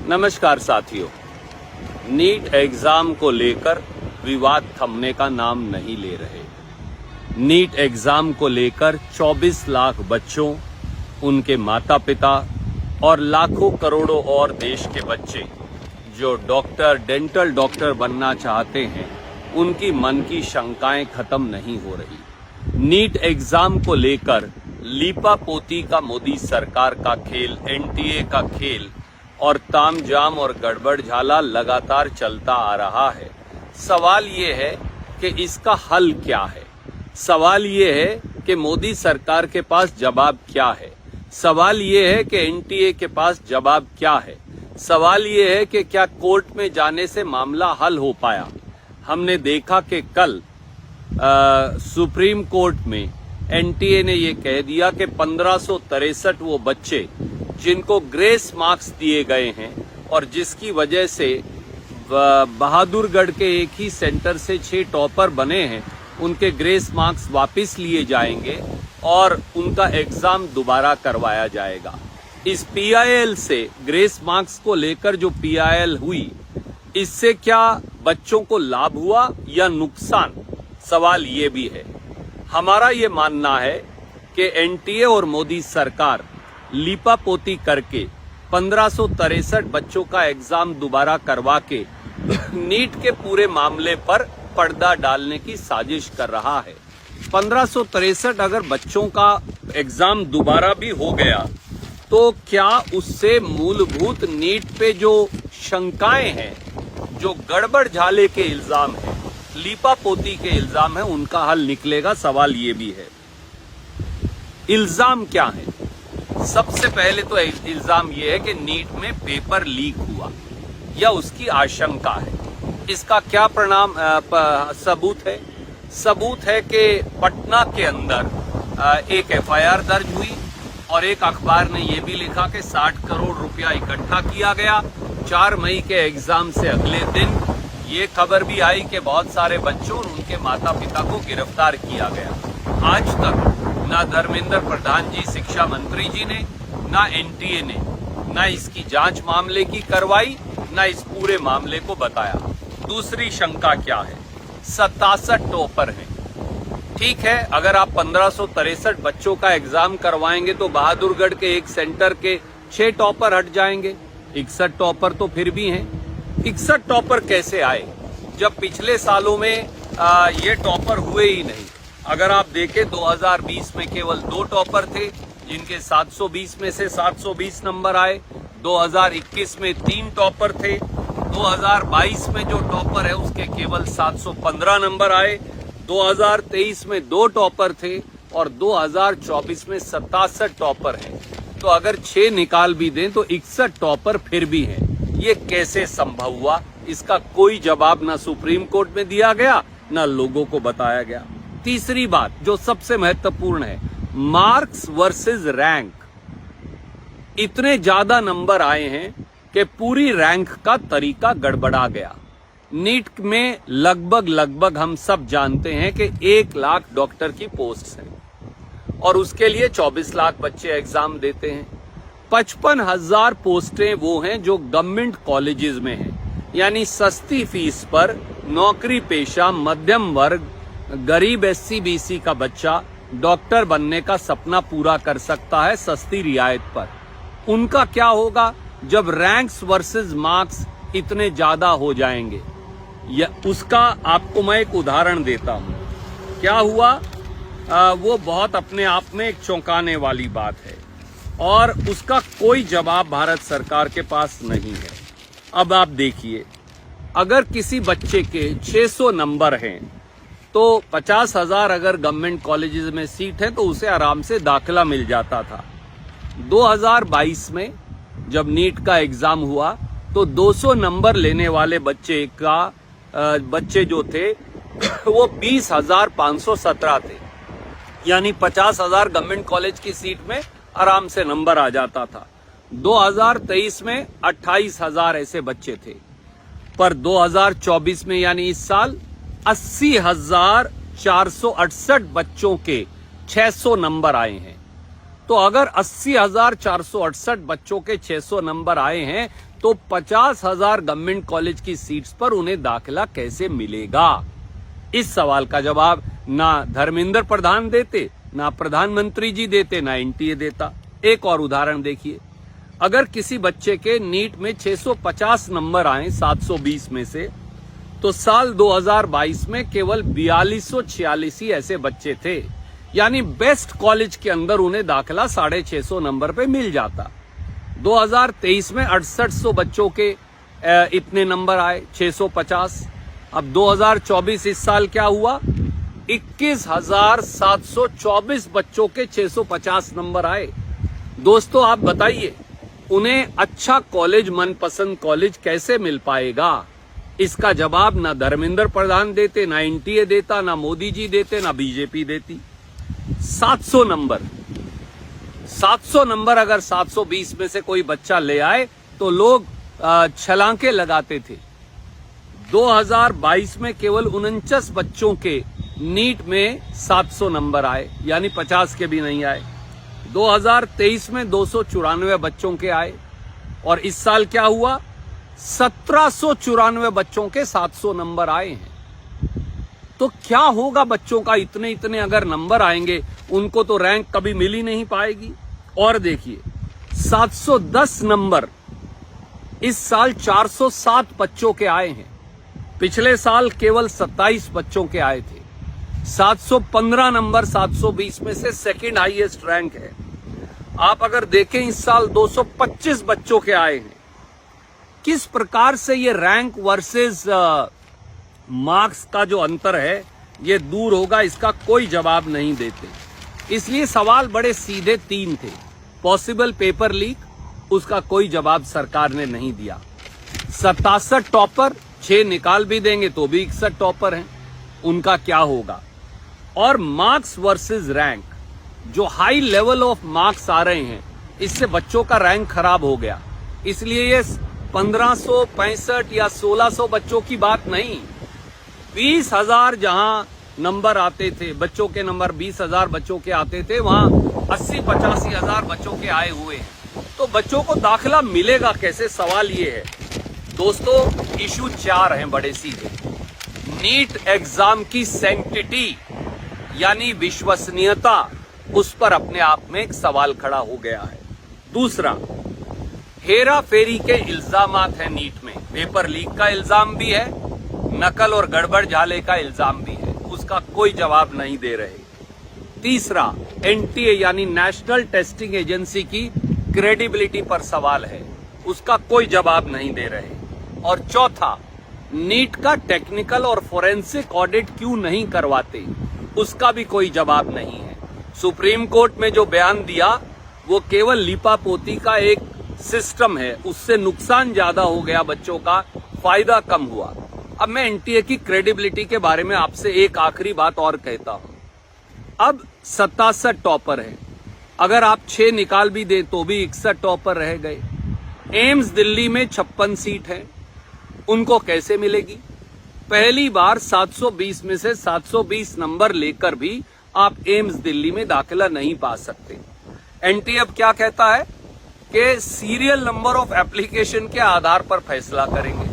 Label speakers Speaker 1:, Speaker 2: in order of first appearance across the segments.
Speaker 1: नमस्कार साथियों, NEET exam को लेकर विवाद थमने का नाम नहीं ले रहे। नीट एग्जाम को लेकर 24 लाख बच्चों, उनके माता पिता और लाखों करोड़ों और देश के बच्चे जो डॉक्टर, डेंटल डॉक्टर बनना चाहते हैं, उनकी मन की शंकाएं खत्म नहीं हो रही। नीट एग्जाम को लेकर लीपापोती का मोदी सरकार का खेल, एनटीए का खेल और तामझाम और गड़बड़ झाला लगातार चलता आ रहा है। सवाल ये है कि इसका हल क्या है। सवाल ये है कि मोदी सरकार के पास जवाब क्या है। सवाल ये है कि एनटीए के पास जवाब क्या है। सवाल ये है कि क्या कोर्ट में जाने से मामला हल हो पाया। हमने देखा कि कल सुप्रीम कोर्ट में एनटीए ने ये कह दिया कि 1563 वो बच्चे जिनको ग्रेस मार्क्स दिए गए हैं और जिसकी वजह से बहादुरगढ़ के एक ही सेंटर से 6 टॉपर बने हैं, उनके ग्रेस मार्क्स वापस लिए जाएंगे और उनका एग्जाम दोबारा करवाया जाएगा। इस पीआईएल से ग्रेस मार्क्स को लेकर जो पीआईएल हुई, इससे क्या बच्चों को लाभ हुआ या नुकसान, सवाल ये भी है। हमारा ये मानना है कि एनटीए और मोदी सरकार लीपापोती करके 1563 बच्चों का एग्जाम दोबारा करवा के नीट के पूरे मामले पर पर्दा डालने की साजिश कर रहा है। 1563 अगर बच्चों का एग्जाम दोबारा भी हो गया तो क्या उससे मूलभूत नीट पे जो शंकाएं हैं, जो गड़बड़ झाले के इल्जाम हैं, लीपापोती के इल्जाम है, उनका हल निकलेगा? सवाल ये भी है। इल्जाम क्या है? सबसे पहले तो इल्जाम यह है कि नीट में पेपर लीक हुआ या उसकी आशंका है। इसका क्या सबूत है? सबूत है कि पटना के अंदर एक एफआईआर दर्ज हुई और एक अखबार ने यह भी लिखा कि 60 करोड़ रुपया इकट्ठा किया गया। 4 मई के एग्जाम से अगले दिन ये खबर भी आई कि बहुत सारे बच्चों और उनके माता पिता को गिरफ्तार किया गया। आज तक ना धर्मेंद्र प्रधान जी, शिक्षा मंत्री जी ने, ना एनटीए ने, ना इसकी जांच मामले की करवाई, ना इस पूरे मामले को बताया। दूसरी शंका क्या है? 67 टॉपर हैं। ठीक है, अगर आप 1563 बच्चों का एग्जाम करवाएंगे तो बहादुरगढ़ के एक सेंटर के 6 टॉपर हट जाएंगे। 61 टॉपर तो फिर भी हैं। 61 टॉपर कैसे आए जब पिछले सालों में ये टॉपर हुए ही नहीं? अगर आप देखें 2020 में केवल 2 टॉपर थे जिनके 720 में से 720 नंबर आए। 2021 में 3 टॉपर थे। 2022 में जो टॉपर है उसके केवल 715 नंबर आए। 2023 में 2 टॉपर थे और 2024 में 67 टॉपर हैं। तो अगर 6 निकाल भी दें तो 61 टॉपर फिर भी हैं। ये कैसे संभव हुआ? इसका कोई जवाब ना सुप्रीम कोर्ट में दिया गया, ना लोगों को बताया गया। तीसरी बात जो सबसे महत्वपूर्ण है, मार्क्स वर्सेस रैंक। इतने ज्यादा नंबर आए हैं कि पूरी रैंक का तरीका गड़बड़ा गया। नीट में लगभग हम सब जानते हैं कि 1 लाख डॉक्टर की पोस्ट है और उसके लिए 24 लाख बच्चे एग्जाम देते हैं। 55,000 पोस्टें वो हैं जो गवर्नमेंट कॉलेजेस में हैं, यानी सस्ती फीस पर नौकरी पेशा मध्यम वर्ग गरीब SC/BC का बच्चा डॉक्टर बनने का सपना पूरा कर सकता है सस्ती रियायत पर। उनका क्या होगा जब रैंक्स वर्सेस मार्क्स इतने ज्यादा हो जाएंगे? या उसका आपको मैं एक उदाहरण देता हूं। क्या हुआ? वो बहुत अपने आप में एक चौंकाने वाली बात है और उसका कोई जवाब भारत सरकार के पास नहीं है। अब आप देखिए, अगर किसी बच्चे के 600 नंबर हैं तो 50,000 अगर गवर्नमेंट कॉलेजेस में सीट है तो उसे आराम से दाखिला मिल जाता था। 2022 में जब नीट का एग्जाम हुआ तो 200 नंबर लेने वाले बच्चे जो थे वो 20,517 थे, यानी 50,000 गवर्नमेंट कॉलेज की सीट में आराम से नंबर आ जाता था। 2023 में 28,000 ऐसे बच्चे थे, पर 2024 में यानी इस साल 80,468 बच्चों के 600 नंबर आए हैं। तो अगर 80,468 बच्चों के 600 नंबर आए हैं तो 50,000 गवर्नमेंट कॉलेज की सीट्स पर उन्हें दाखिला कैसे मिलेगा? इस सवाल का जवाब ना धर्मेंद्र प्रधान देते, ना प्रधानमंत्री जी देते, ना एनटीए देता। एक और उदाहरण देखिए, अगर किसी बच्चे के नीट में 650 नंबर आए 720 में से, तो साल 2022 में केवल 4246 ही ऐसे बच्चे थे, यानी बेस्ट कॉलेज के अंदर उन्हें दाखिला 650 नंबर पे मिल जाता। 2023 में 6800 बच्चों के इतने नंबर आए, 650। अब 2024 इस साल क्या हुआ? 21,724 बच्चों के 650 नंबर आए। दोस्तों आप बताइए, उन्हें अच्छा कॉलेज, मनपसंद कॉलेज कैसे मिल पाएगा? इसका जवाब ना धर्मेंद्र प्रधान देते, ना एनटीए देता, ना मोदी जी देते, ना बीजेपी देती। 700 नंबर अगर 720 में से कोई बच्चा ले आए तो लोग छलांगे लगाते थे। 2022 में केवल 49 बच्चों के नीट में 700 नंबर आए, यानी 50 के भी नहीं आए। 2023 में 294 बच्चों के आए, और इस साल क्या हुआ? 1794 बच्चों के 700 नंबर आए हैं। तो क्या होगा बच्चों का? इतने अगर नंबर आएंगे, उनको तो रैंक कभी मिल ही नहीं पाएगी। और देखिए, 710 नंबर इस साल 407 बच्चों के आए हैं, पिछले साल केवल 27 बच्चों के आए थे। 715 नंबर 720 में से सेकंड हाईएस्ट रैंक है। आप अगर देखें, इस साल 225 बच्चों के आए हैं। किस प्रकार से ये रैंक वर्सेस मार्क्स का जो अंतर है ये दूर होगा, इसका कोई जवाब नहीं देते। इसलिए सवाल बड़े सीधे 3 थे। पॉसिबल पेपर लीक, उसका कोई जवाब सरकार ने नहीं दिया। 67 टॉपर, 6 निकाल भी देंगे तो भी 61 टॉपर हैं, उनका क्या होगा? और मार्क्स वर्सेस रैंक, जो हाई लेवल ऑफ मार्क्स आ रहे हैं, इससे बच्चों का रैंक खराब हो गया। इसलिए ये 1565 या 1600 बच्चों की बात नहीं, 20,000 जहां नंबर आते थे, बच्चों के नंबर 20,000 बच्चों के आते थे, वहां 80-85 हजार बच्चों के आए हुए हैं। तो बच्चों को दाखिला मिलेगा कैसे? सवाल ये है। दोस्तों, इशू 4 हैं बड़े सीधे। नीट एग्जाम की सैंक्टिटी यानी विश्वसनीयता, उस पर अपने आप में एक सवाल खड़ा हो गया है। दूसरा, हेरा फेरी के इल्जामात हैं नीट में, पेपर लीक का इल्जाम भी है, नकल और गड़बड़ झाले का इल्जाम भी है, उसका कोई जवाब नहीं दे रहे। तीसरा, एनटीए यानी नेशनल टेस्टिंग एजेंसी की क्रेडिबिलिटी पर सवाल है, उसका कोई जवाब नहीं दे रहे। और चौथा, नीट का टेक्निकल और फोरेंसिक ऑडिट क्यों नहीं करवाते, उसका भी कोई जवाब नहीं है। सुप्रीम कोर्ट में जो बयान दिया वो केवल लीपापोती का एक सिस्टम है, उससे नुकसान ज्यादा हो गया बच्चों का, फायदा कम हुआ। अब मैं एनटीए की क्रेडिबिलिटी के बारे में आपसे एक आखिरी बात और कहता हूं। अब 67 टॉपर है, अगर आप 6 निकाल भी दे तो भी 61 टॉपर रह गए। एम्स दिल्ली में 56 सीट है, उनको कैसे मिलेगी? पहली बार 720 में से 720 नंबर लेकर भी आप एम्स दिल्ली में दाखिला नहीं पा सकते। एनटीए अब क्या कहता है कि सीरियल नंबर ऑफ एप्लीकेशन के आधार पर फैसला करेंगे।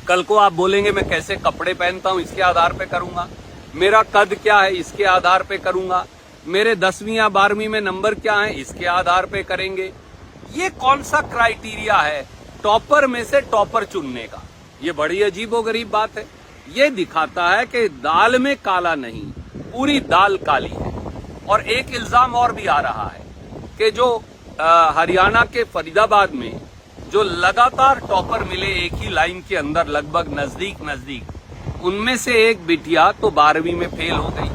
Speaker 1: कल को आप बोलेंगे मैं कैसे कपड़े पहनता हूं इसके आधार पे करूंगा, मेरा कद क्या है इसके आधार पे करूंगा, मेरे 10वीं या 12वीं में नंबर क्या है इसके आधार पे करेंगे। ये कौन सा क्राइटेरिया है टॉपर में से टॉपर चुनने का? ये बड़ी अजीबोगरीब बात है। ये दिखाता है कि दाल में काला नहीं, पूरी दाल काली है। और एक इल्जाम और भी आ रहा है कि जो हरियाणा के फरीदाबाद में जो लगातार टॉपर मिले एक ही लाइन के अंदर लगभग नजदीक, उनमें से एक बिटिया तो 12वीं में फेल हो गई।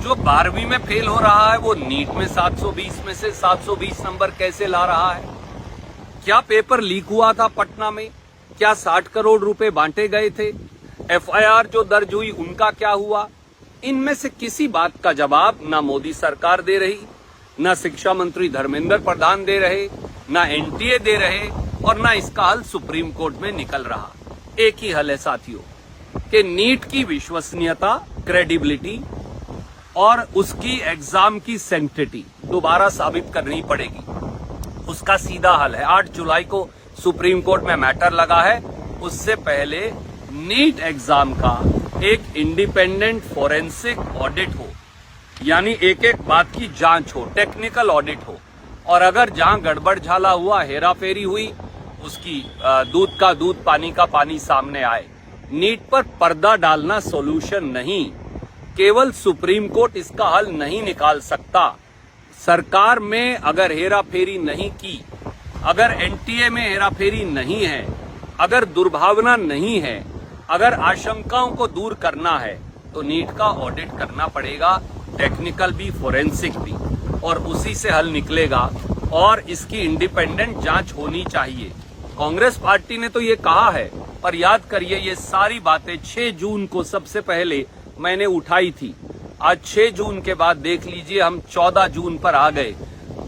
Speaker 1: जो 12वीं में फेल हो रहा है वो नीट में 720 में से 720 नंबर कैसे ला रहा है? क्या पेपर लीक हुआ था पटना में? क्या 60 करोड़ रुपए बांटे गए थे? एफआईआर जो दर्ज हुई उनका क्या हुआ? इनमें से किसी बात का जवाब ना मोदी सरकार दे रही, ना शिक्षा मंत्री धर्मेंद्र प्रधान दे रहे, ना एनटीए दे रहे, और ना इसका हल सुप्रीम कोर्ट में निकल रहा। एक ही हल है साथियों कि नीट की विश्वसनीयता, क्रेडिबिलिटी और उसकी एग्जाम की सैंक्टिटी दोबारा साबित करनी पड़ेगी। उसका सीधा हल है 8 जुलाई को सुप्रीम कोर्ट में मैटर लगा है, उससे पहले नीट एग्जाम का एक इंडिपेंडेंट फोरेंसिक ऑडिट हो, यानी एक एक बात की जांच हो, टेक्निकल ऑडिट हो, और अगर जहां गड़बड़ झाला हुआ, हेरा फेरी हुई, उसकी दूध का दूध पानी का पानी सामने आए। नीट पर पर्दा डालना सॉल्यूशन नहीं, केवल सुप्रीम कोर्ट इसका हल नहीं निकाल सकता। सरकार में अगर हेरा फेरी नहीं की, अगर एनटीए में हेरा फेरी नहीं है, अगर दुर्भावना नहीं है, अगर आशंकाओं को दूर करना है, तो नीट का ऑडिट करना पड़ेगा, टेक्निकल भी फोरेंसिक भी, और उसी से हल निकलेगा और इसकी इंडिपेंडेंट जांच होनी चाहिए। कांग्रेस पार्टी ने तो ये कहा है, पर याद करिए ये सारी बातें 6 जून को सबसे पहले मैंने उठाई थी। आज 6 जून के बाद देख लीजिए हम 14 जून पर आ गए।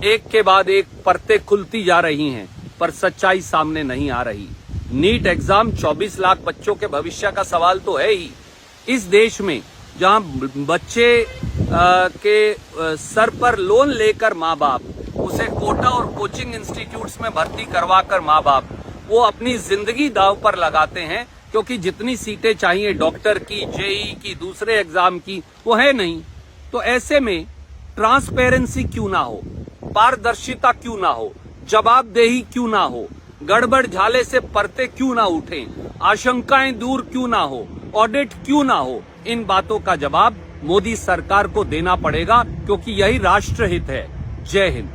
Speaker 1: एक के बाद एक परतें खुलती जा रही हैं, पर सच्चाई सामने नहीं आ रही। नीट एग्जाम 24 लाख बच्चों के भविष्य का सवाल तो है ही। इस देश में जहां बच्चे के सर पर लोन लेकर माँ बाप उसे कोटा और कोचिंग इंस्टीट्यूट्स में भर्ती करवाकर माँ बाप वो अपनी जिंदगी दांव पर लगाते हैं, क्योंकि जितनी सीटें चाहिए डॉक्टर की, जेई की, दूसरे एग्जाम की, वो है नहीं। तो ऐसे में ट्रांसपेरेंसी क्यों ना हो, पारदर्शिता क्यों ना हो, जवाबदेही क्यों ना हो, गड़बड़ झाले से परते क्यों ना उठें, आशंकाएं दूर क्यों ना हो, ऑडिट क्यों ना हो, इन बातों का जवाब मोदी सरकार को देना पड़ेगा, क्योंकि यही राष्ट्र हित है। जय हिंद।